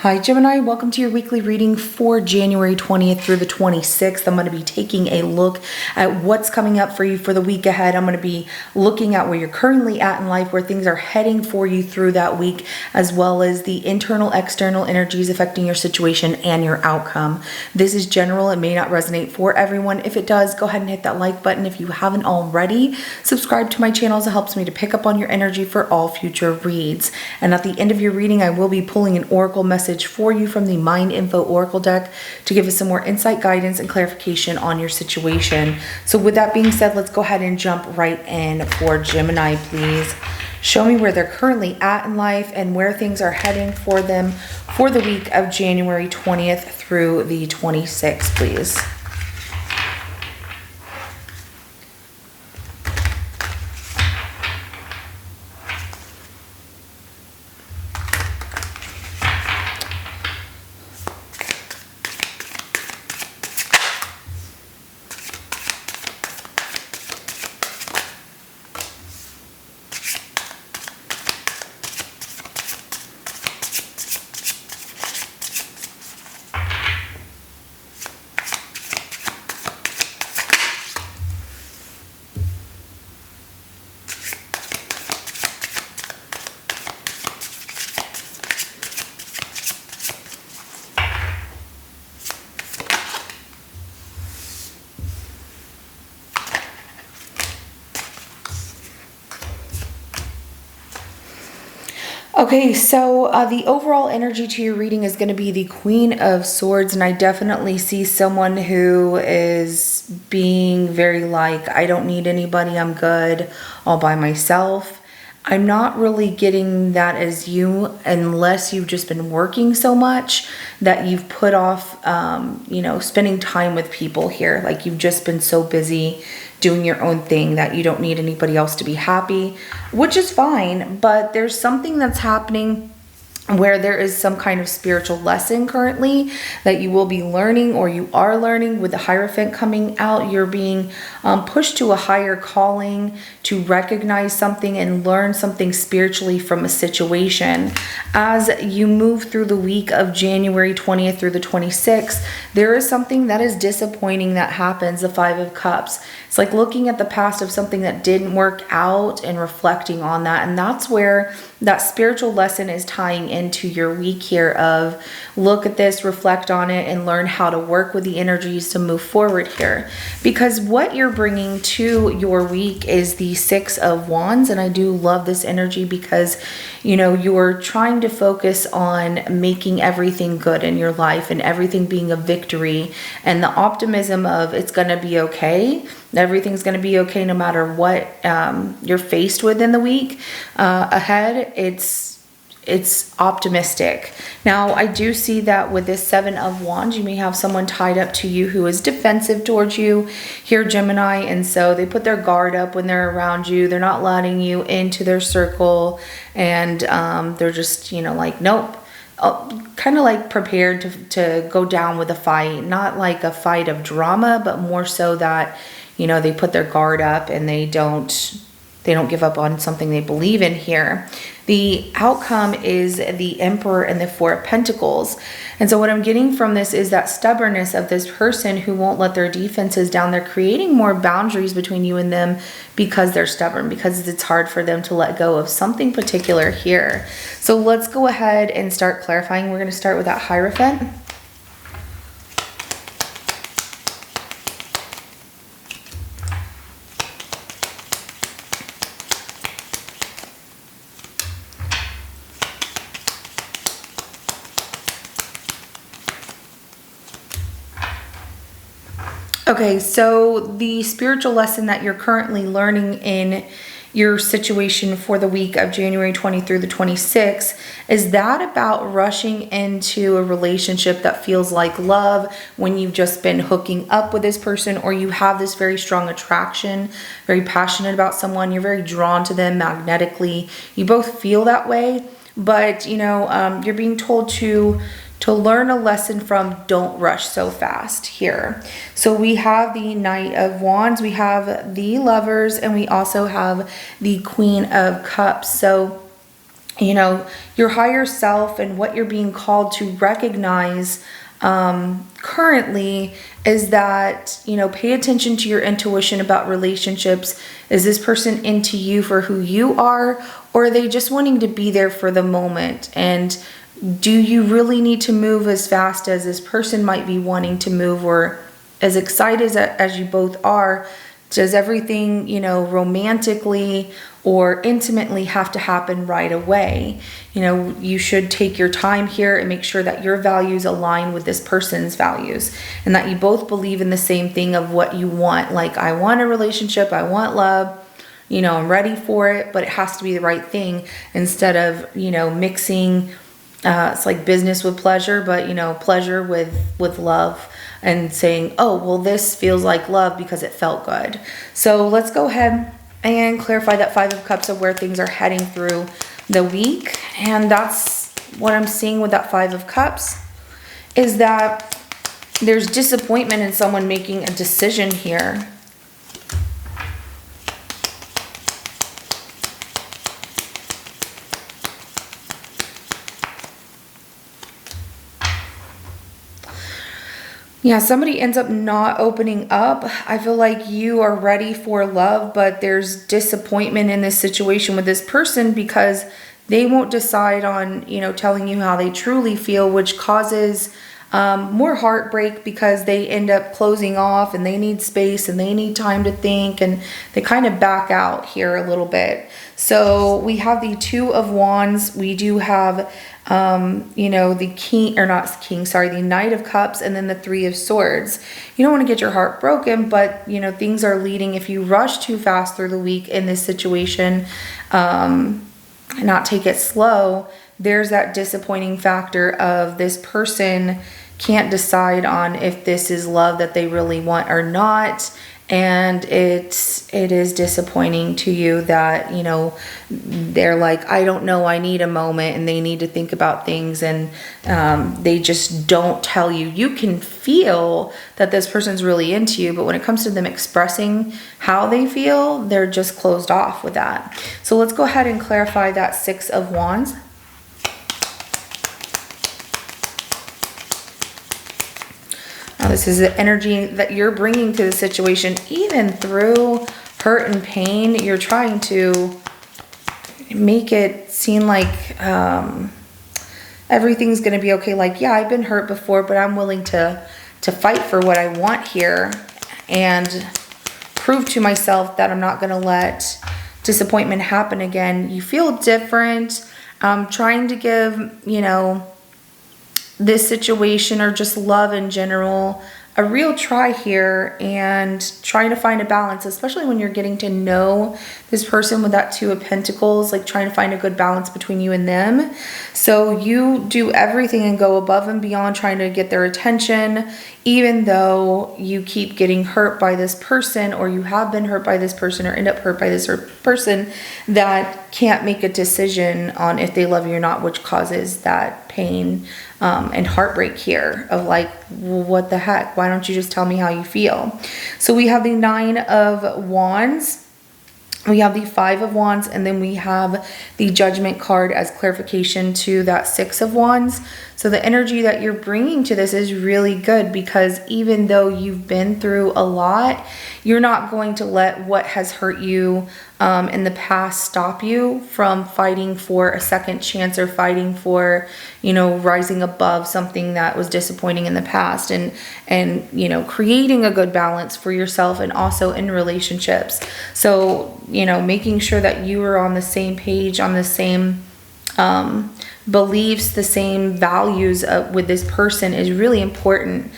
Hi Gemini, welcome to your weekly reading for January 20th through the 26th. I'm going to be taking a look at what's coming up for you for the week ahead. I'm going to be looking at where you're currently at in life, where things are heading for you through that week, as well as the internal, external energies affecting your situation and your outcome. This is general. It may not resonate for everyone. If it does, go ahead and hit that like button. If you haven't already, subscribe to my channel as it helps me to pick up on your energy for all future reads. And at the end of your reading, I will be pulling an oracle message for you from the Mind Info Oracle deck to give us some more insight, guidance, and clarification on your situation. So with that being said, let's go ahead and jump right in for Gemini, please. Show me where they're currently at in life and where things are heading for them for the week of January 20th through the 26th, please. Okay, so the overall energy to your reading is going to be the Queen of Swords, and I definitely see someone who is being very like, I don't need anybody, I'm good all by myself. I'm not really getting that as you, unless you've just been working so much that you've put off, spending time with people here. Like you've just been so busy doing your own thing that you don't need anybody else to be happy, which is fine. But there's something that's happening where there is some kind of spiritual lesson currently that you will be learning, or you are learning. With the Hierophant coming out, you're being pushed to a higher calling to recognize something and learn something spiritually from a situation. As you move through the week of January 20th through the 26th, there is something that is disappointing that happens, the Five of Cups. It's like looking at the past of something that didn't work out and reflecting on that. And that's where that spiritual lesson is tying into your week here of look at this, reflect on it, and learn how to work with the energies to move forward here. Because what you're bringing to your week is the Six of Wands. And I do love this energy because, you're trying to focus on making everything good in your life and everything being a victory, and the optimism of it's going to be okay. Everything's going to be okay no matter what you're faced with in the week ahead. It's optimistic. Now, I do see that with this Seven of Wands, you may have someone tied up to you who is defensive towards you here, Gemini, and so they put their guard up when they're around you. They're not letting you into their circle, and they're just, like, nope. Kind of like prepared to go down with a fight, not like a fight of drama, but more so that, they put their guard up and they don't give up on something they believe in here. The outcome is the Emperor and the Four of Pentacles. And so what I'm getting from this is that stubbornness of this person who won't let their defenses down. They're creating more boundaries between you and them because they're stubborn, because it's hard for them to let go of something particular here. So let's go ahead and start clarifying. We're going to start with that Hierophant. Okay, so the spiritual lesson that you're currently learning in your situation for the week of January 20 through the 26th, is that about rushing into a relationship that feels like love when you've just been hooking up with this person, or you have this very strong attraction, very passionate about someone, you're very drawn to them magnetically, you both feel that way, but you're being told to learn a lesson from don't rush so fast here. So we have the Knight of Wands, we have the Lovers, and we also have the Queen of Cups. So you know, your higher self and what you're being called to recognize currently is that, you know, pay attention to your intuition about relationships. Is this person into you for who you are, or are they just wanting to be there for the moment? And do you really need to move as fast as this person might be wanting to move, or as excited as you both are? Does everything, you know, romantically or intimately have to happen right away? You know, you should take your time here and make sure that your values align with this person's values, and that you both believe in the same thing of what you want. Like, I want a relationship, I want love, you know, I'm ready for it, but it has to be the right thing, instead of, you know, mixing, it's like business with pleasure, but, you know, pleasure with love, and saying, oh, well, this feels like love because it felt good. So let's go ahead and clarify that Five of Cups of where things are heading through the week. And that's what I'm seeing with that Five of Cups, is that there's disappointment in someone making a decision here. Yeah, somebody ends up not opening up. I feel like you are ready for love, but there's disappointment in this situation with this person because they won't decide on, you know, telling you how they truly feel, which causes more heartbreak because they end up closing off, and they need space and they need time to think, and they kind of back out here a little bit. So we have the Two of Wands. We do have you know, the king, or not king, sorry, the Knight of Cups, and then the Three of Swords. You don't want to get your heart broken, but, you know, things are leading. If you rush too fast through the week in this situation, and not take it slow, there's that disappointing factor of this person can't decide on if this is love that they really want or not. And it is disappointing to you that, you know, they're like, I don't know, I need a moment, and they need to think about things, and they just don't tell you. You can feel that this person's really into you, but when it comes to them expressing how they feel, they're just closed off with that. So let's go ahead and clarify that Six of Wands. This is the energy that you're bringing to the situation. Even through hurt and pain, you're trying to make it seem like everything's going to be okay. Like, yeah, I've been hurt before, but I'm willing to fight for what I want here and prove to myself that I'm not going to let disappointment happen again. You feel different. Trying to give, you know, this situation, or just love in general, a real try here, and trying to find a balance, especially when you're getting to know this person with that Two of Pentacles, like trying to find a good balance between you and them. So you do everything and go above and beyond trying to get their attention, even though you keep getting hurt by this person, or you have been hurt by this person, or end up hurt by this person that can't make a decision on if they love you or not, which causes that pain and heartbreak here of like, well, what the heck? Why don't you just tell me how you feel? So we have the Nine of Wands. We have the Five of Wands, and then we have the Judgment card as clarification to that Six of Wands. So the energy that you're bringing to this is really good, because even though you've been through a lot, you're not going to let what has hurt you in the past stop you from fighting for a second chance, or fighting for, you know, rising above something that was disappointing in the past, and you know, creating a good balance for yourself and also in relationships. So, you know, making sure that you are on the same page, on the same beliefs, the same values with this person is really important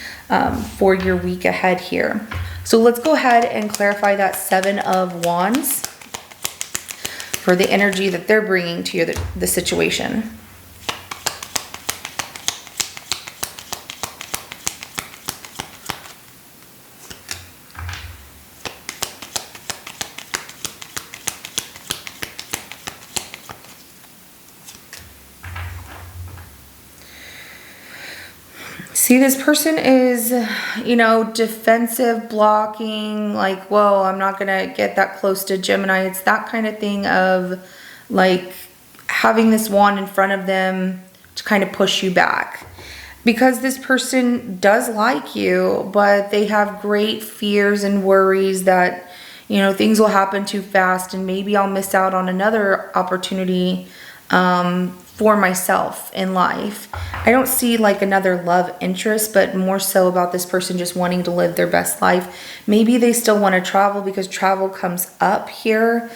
for your week ahead here. So let's go ahead and clarify that Seven of Wands for the energy that they're bringing to the situation. See, this person is, you know, defensive, blocking, like, whoa, I'm not going to get that close to Gemini. It's that kind of thing of like, having this wand in front of them to kind of push you back. Because this person does like you, but they have great fears and worries that, you know, things will happen too fast and maybe I'll miss out on another opportunity for myself in life. I don't see like another love interest, but more so about this person just wanting to live their best life. Maybe they still want to travel because travel comes up here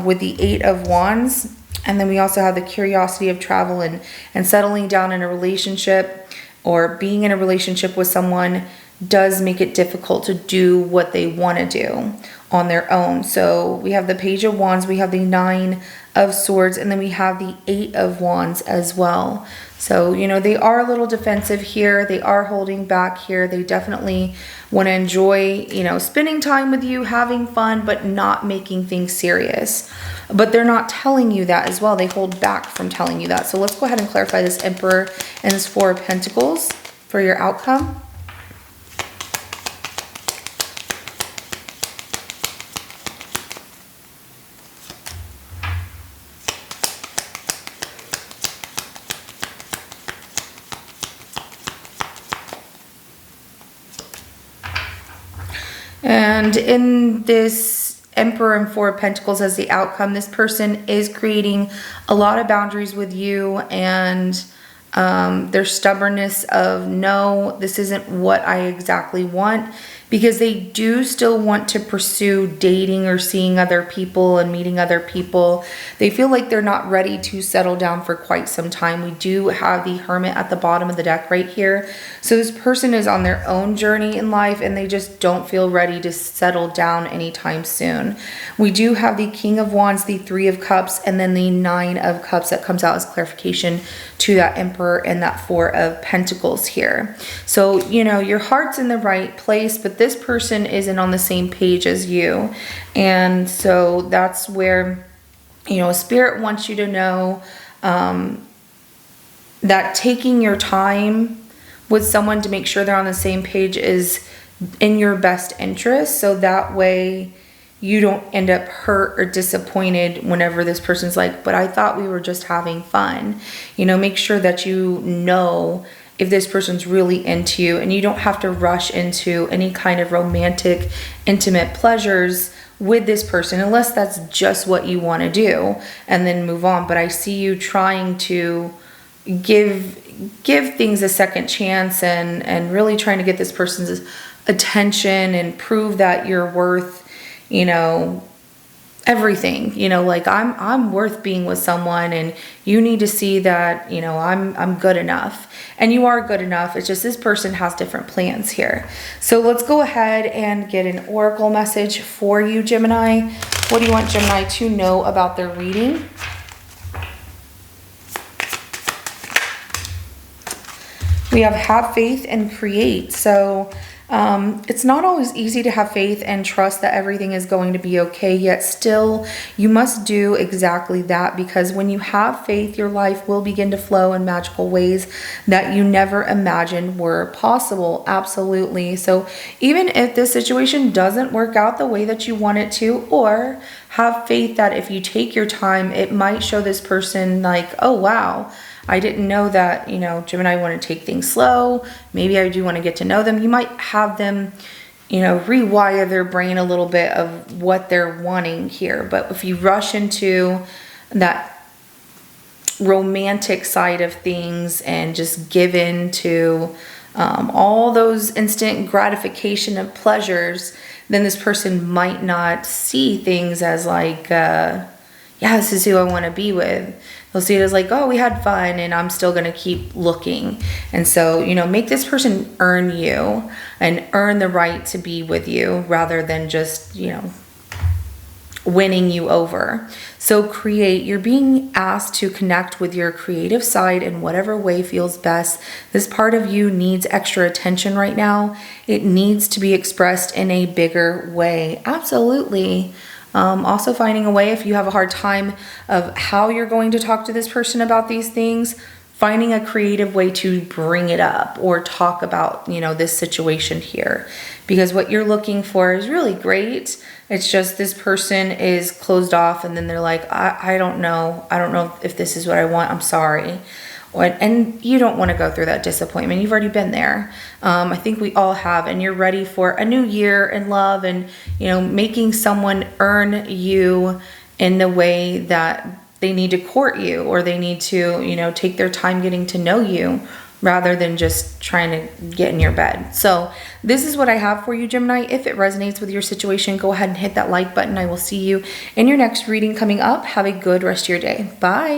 with the 8 of Wands. And then we also have the curiosity of travel and settling down in a relationship or being in a relationship with someone does make it difficult to do what they want to do on their own. So we have the Page of Wands, we have the 9 of Swords, and then we have the 8 of Wands as well. So, you know, they are a little defensive here. They are holding back here. They definitely want to enjoy, you know, spending time with you, having fun, but not making things serious. But they're not telling you that as well. They hold back from telling you that. So let's go ahead and clarify this Emperor and this 4 of Pentacles for your outcome. And in this Emperor and 4 of Pentacles as the outcome, this person is creating a lot of boundaries with you, and their stubbornness of no, this isn't what I exactly want, because they do still want to pursue dating or seeing other people and meeting other people. They feel like they're not ready to settle down for quite some time. We do have the Hermit at the bottom of the deck right here. So this person is on their own journey in life and they just don't feel ready to settle down anytime soon. We do have the King of Wands, the 3 of Cups, and then the 9 of Cups that comes out as clarification to that Emperor and that 4 of Pentacles here. So, you know, your heart's in the right place, but this person isn't on the same page as you. And so that's where, you know, Spirit wants you to know that taking your time with someone to make sure they're on the same page is in your best interest. So that way you don't end up hurt or disappointed whenever this person's like, but I thought we were just having fun. You know, make sure that you know if this person's really into you, and you don't have to rush into any kind of romantic, intimate pleasures with this person unless that's just what you want to do, and then move on. But I see you trying to give things a second chance and really trying to get this person's attention and prove that you're worth, you know, everything. You know, like I'm worth being with someone, and you need to see that, you know, I'm good enough. And you are good enough. It's just this person has different plans here. So let's go ahead and get an oracle message for you, Gemini. What do you want Gemini to know about their reading? We have faith and create. So it's not always easy to have faith and trust that everything is going to be okay, yet still you must do exactly that, because when you have faith, your life will begin to flow in magical ways that you never imagined were possible. Absolutely. So even if this situation doesn't work out the way that you want it to, or have faith that if you take your time, it might show this person like, oh wow, I didn't know that, you know, Gemini want to take things slow. Maybe I do want to get to know them. You might have them, you know, rewire their brain a little bit of what they're wanting here. But if you rush into that romantic side of things and just give in to all those instant gratification and pleasures, then this person might not see things as like, yeah, this is who I want to be with. They'll see it as like, oh, we had fun and I'm still going to keep looking. And so, you know, make this person earn you and earn the right to be with you rather than just, you know, winning you over. So create, you're being asked to connect with your creative side in whatever way feels best. This part of you needs extra attention right now. It needs to be expressed in a bigger way. Absolutely. Also finding a way, if you have a hard time of how you're going to talk to this person about these things, finding a creative way to bring it up or talk about, you know, this situation here. Because what you're looking for is really great. It's just this person is closed off and then they're like, I don't know. I don't know if this is what I want. I'm sorry. And you don't want to go through that disappointment. You've already been there. I think we all have, and you're ready for a new year in love and, you know, making someone earn you in the way that they need to court you, or they need to, you know, take their time getting to know you rather than just trying to get in your bed. So this is what I have for you, Gemini. If it resonates with your situation, go ahead and hit that like button. I will see you in your next reading coming up. Have a good rest of your day. Bye.